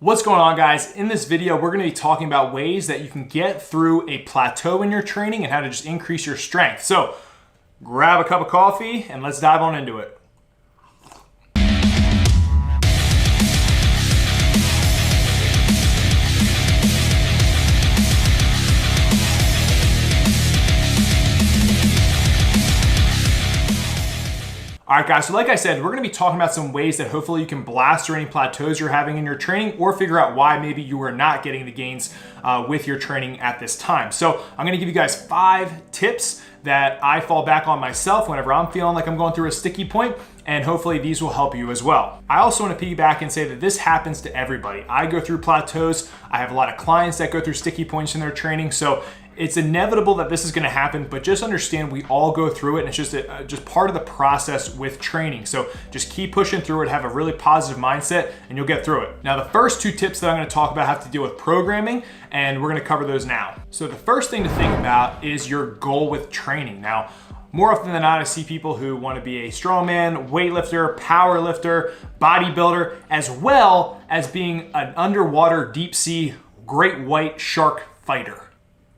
What's going on, guys? In this video, we're gonna be talking about ways that you can get through a plateau in your training and how to just increase your strength. So grab a cup of coffee and let's dive on into it. All right, guys, so like I said, we're gonna be talking about some ways that hopefully you can blast through any plateaus you're having in your training or figure out why maybe you are not getting the gains with your training at this time. So I'm gonna give you guys 5 tips that I fall back on myself whenever I'm feeling like I'm going through a sticky point, and hopefully these will help you as well. I also want to piggyback and say that this happens to everybody. I go through plateaus. I have a lot of clients that go through sticky points in their training. So it's inevitable that this is gonna happen, but just understand we all go through it, and it's just part of the process with training. So just keep pushing through it, have a really positive mindset, and you'll get through it. Now, the first 2 tips that I'm gonna talk about have to deal with programming, and we're gonna cover those now. So the first thing to think about is your goal with training. Now, more often than not, I see people who wanna be a strongman, weightlifter, power lifter, bodybuilder, as well as being an underwater deep sea great white shark fighter.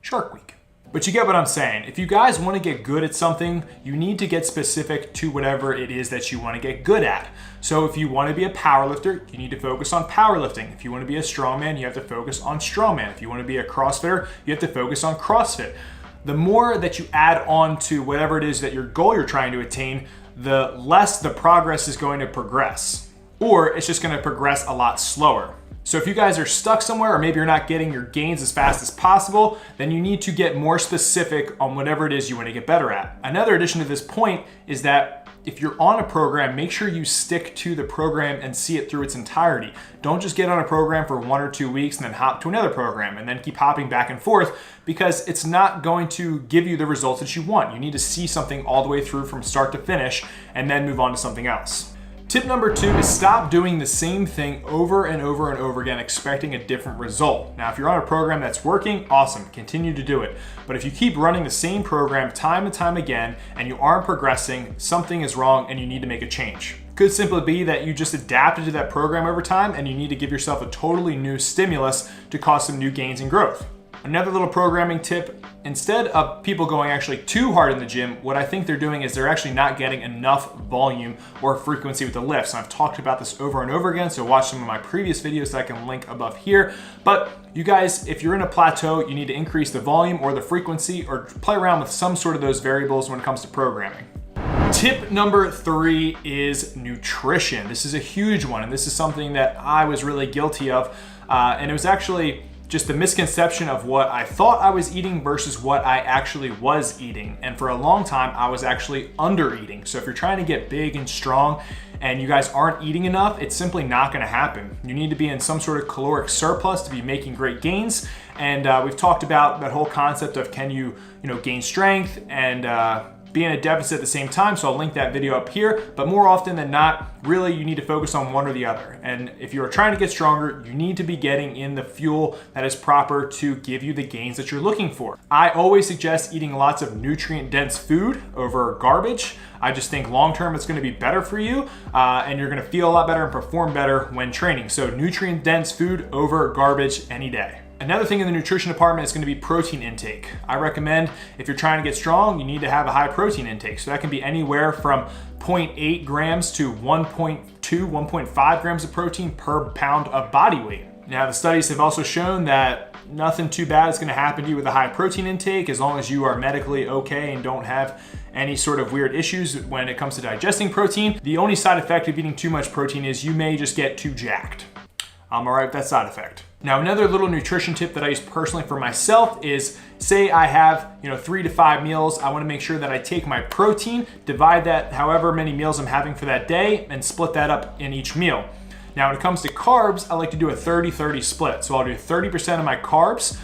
Shark Week. But you get what I'm saying. If you guys want to get good at something, you need to get specific to whatever it is that you want to get good at. So if you want to be a powerlifter, you need to focus on powerlifting. If you want to be a strongman, you have to focus on strongman. If you want to be a CrossFitter, you have to focus on CrossFit. The more that you add on to whatever it is that your goal you're trying to attain, the less the progress is going to progress. Or it's just going to progress a lot slower. So if you guys are stuck somewhere, or maybe you're not getting your gains as fast as possible, then you need to get more specific on whatever it is you want to get better at. Another addition to this point is that if you're on a program, make sure you stick to the program and see it through its entirety. Don't just get on a program for 1 or 2 weeks and then hop to another program and then keep hopping back and forth, because it's not going to give you the results that you want. You need to see something all the way through from start to finish and then move on to something else. Tip number 2 is stop doing the same thing over and over and over again, expecting a different result. Now, if you're on a program that's working, awesome, continue to do it. But if you keep running the same program time and time again and you aren't progressing, something is wrong and you need to make a change. Could simply be that you just adapted to that program over time and you need to give yourself a totally new stimulus to cause some new gains and growth. Another little programming tip, instead of people going actually too hard in the gym, what I think they're doing is they're actually not getting enough volume or frequency with the lifts. And I've talked about this over and over again, so watch some of my previous videos that I can link above here. But you guys, if you're in a plateau, you need to increase the volume or the frequency or play around with some sort of those variables when it comes to programming. Tip number 3 is nutrition. This is a huge one, and this is something that I was really guilty of. And it was actually just a misconception of what I thought I was eating versus what I actually was eating. And for a long time, I was actually under eating. So if you're trying to get big and strong and you guys aren't eating enough, it's simply not gonna happen. You need to be in some sort of caloric surplus to be making great gains. And we've talked about that whole concept of can you gain strength and be in a deficit at the same time, so I'll link that video up here. But more often than not, really you need to focus on one or the other. And if you're trying to get stronger, you need to be getting in the fuel that is proper to give you the gains that you're looking for. I always suggest eating lots of nutrient-dense food over garbage. I just think long-term it's gonna be better for you, and you're gonna feel a lot better and perform better when training. So nutrient-dense food over garbage any day. Another thing in the nutrition department is going to be protein intake. I recommend if you're trying to get strong, you need to have a high protein intake. So that can be anywhere from 0.8 grams to 1.2, 1.5 grams of protein per pound of body weight. Now, the studies have also shown that nothing too bad is going to happen to you with a high protein intake as long as you are medically okay and don't have any sort of weird issues when it comes to digesting protein. The only side effect of eating too much protein is you may just get too jacked. I'm all right with that side effect. Now, another little nutrition tip that I use personally for myself is, say I have 3 to 5 meals. I want to make sure that I take my protein, divide that however many meals I'm having for that day, and split that up in each meal. Now, when it comes to carbs, I like to do a 30-30 split. So I'll do 30% of my carbs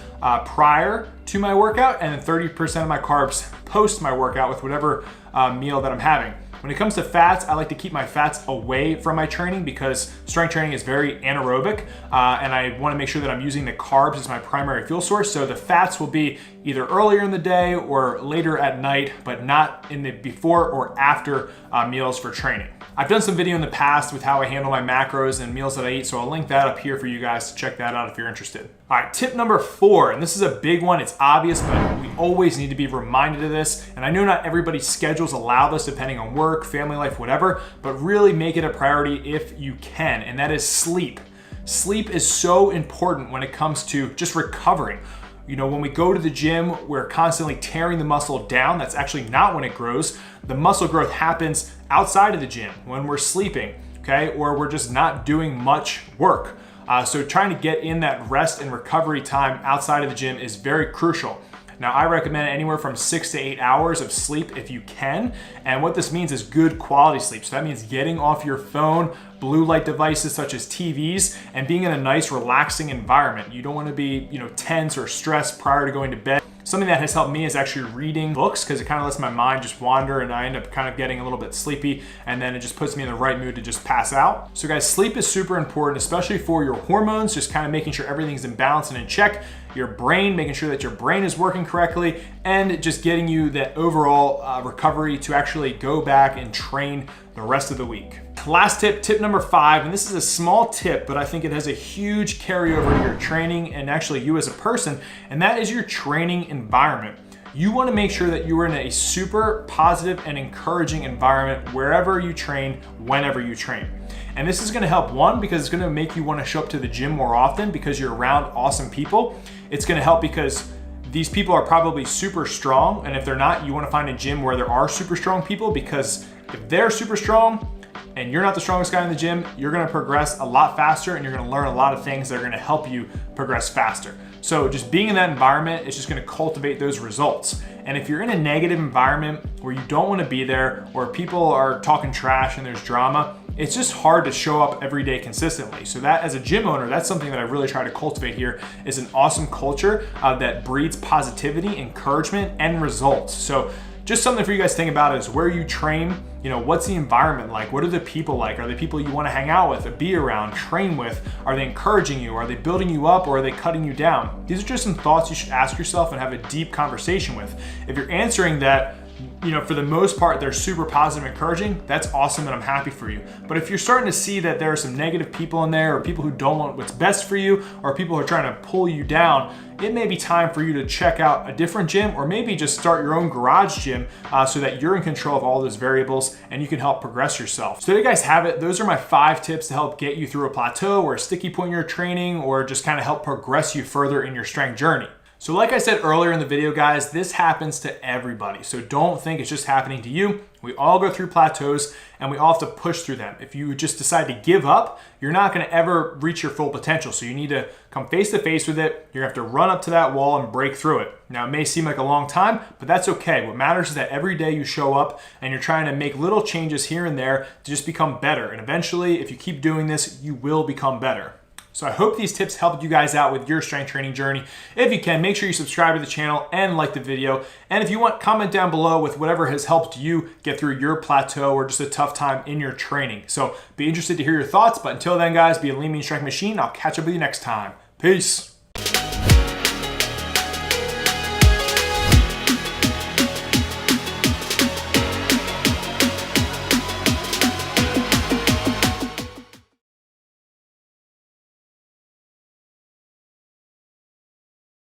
prior to my workout, and then 30% of my carbs post my workout with whatever meal that I'm having. When it comes to fats, I like to keep my fats away from my training because strength training is very anaerobic, and I want to make sure that I'm using the carbs as my primary fuel source. So the fats will be either earlier in the day or later at night, but not in the before or after meals for training. I've done some video in the past with how I handle my macros and meals that I eat, so I'll link that up here for you guys to check that out if you're interested. All right, tip number 4, and this is a big one. It's obvious, but we always need to be reminded of this. And I know not everybody's schedules allow this depending on work, family life, whatever, but really make it a priority if you can, and that is sleep. Sleep is so important when it comes to just recovering. You know, when we go to the gym, we're constantly tearing the muscle down. That's actually not when it grows. The muscle growth happens outside of the gym when we're sleeping, okay? Or we're just not doing much work. So trying to get in that rest and recovery time outside of the gym is very crucial. Now, I recommend anywhere from 6 to 8 hours of sleep if you can. And what this means is good quality sleep. So that means getting off your phone, blue light devices such as TVs, and being in a nice, relaxing environment. You don't want to be, tense or stressed prior to going to bed. Something that has helped me is actually reading books because it kind of lets my mind just wander and I end up kind of getting a little bit sleepy, and then it just puts me in the right mood to just pass out. So guys, sleep is super important, especially for your hormones, just kind of making sure everything's in balance and in check. Your brain, making sure that your brain is working correctly, and just getting you that overall recovery to actually go back and train the rest of the week. Last tip, tip number 5, and this is a small tip, but I think it has a huge carryover to your training and actually you as a person, and that is your training environment. You want to make sure that you are in a super positive and encouraging environment wherever you train, whenever you train. And this is going to help, one, because it's going to make you want to show up to the gym more often because you're around awesome people. It's going to help because these people are probably super strong, and if they're not, you want to find a gym where there are super strong people, because if they're super strong and you're not the strongest guy in the gym, you're going to progress a lot faster and you're going to learn a lot of things that are going to help you progress faster. So just being in that environment is just going to cultivate those results. And if you're in a negative environment where you don't want to be there, or people are talking trash and there's drama, it's just hard to show up every day consistently. So that, as a gym owner, that's something that I really try to cultivate here, is an awesome culture that breeds positivity, encouragement, and results. So just something for you guys to think about is where you train, what's the environment like? What are the people like? Are they people you want to hang out with, or be around, train with? Are they encouraging you? Are they building you up, or are they cutting you down? These are just some thoughts you should ask yourself and have a deep conversation with. If you're answering that, for the most part, they're super positive and encouraging, that's awesome and I'm happy for you. But if you're starting to see that there are some negative people in there, or people who don't want what's best for you, or people who are trying to pull you down, it may be time for you to check out a different gym, or maybe just start your own garage gym so that you're in control of all those variables and you can help progress yourself. So there you guys have it. Those are my 5 tips to help get you through a plateau or a sticky point in your training, or just kind of help progress you further in your strength journey. So like I said earlier in the video, guys, this happens to everybody. So don't think it's just happening to you. We all go through plateaus and we all have to push through them. If you just decide to give up, you're not gonna ever reach your full potential. So you need to come face to face with it. You're gonna have to run up to that wall and break through it. Now, it may seem like a long time, but that's okay. What matters is that every day you show up and you're trying to make little changes here and there to just become better. And eventually, if you keep doing this, you will become better. So I hope these tips helped you guys out with your strength training journey. If you can, make sure you subscribe to the channel and like the video. And if you want, comment down below with whatever has helped you get through your plateau or just a tough time in your training. So be interested to hear your thoughts. But until then, guys, be a lean, mean strength machine. I'll catch up with you next time. Peace.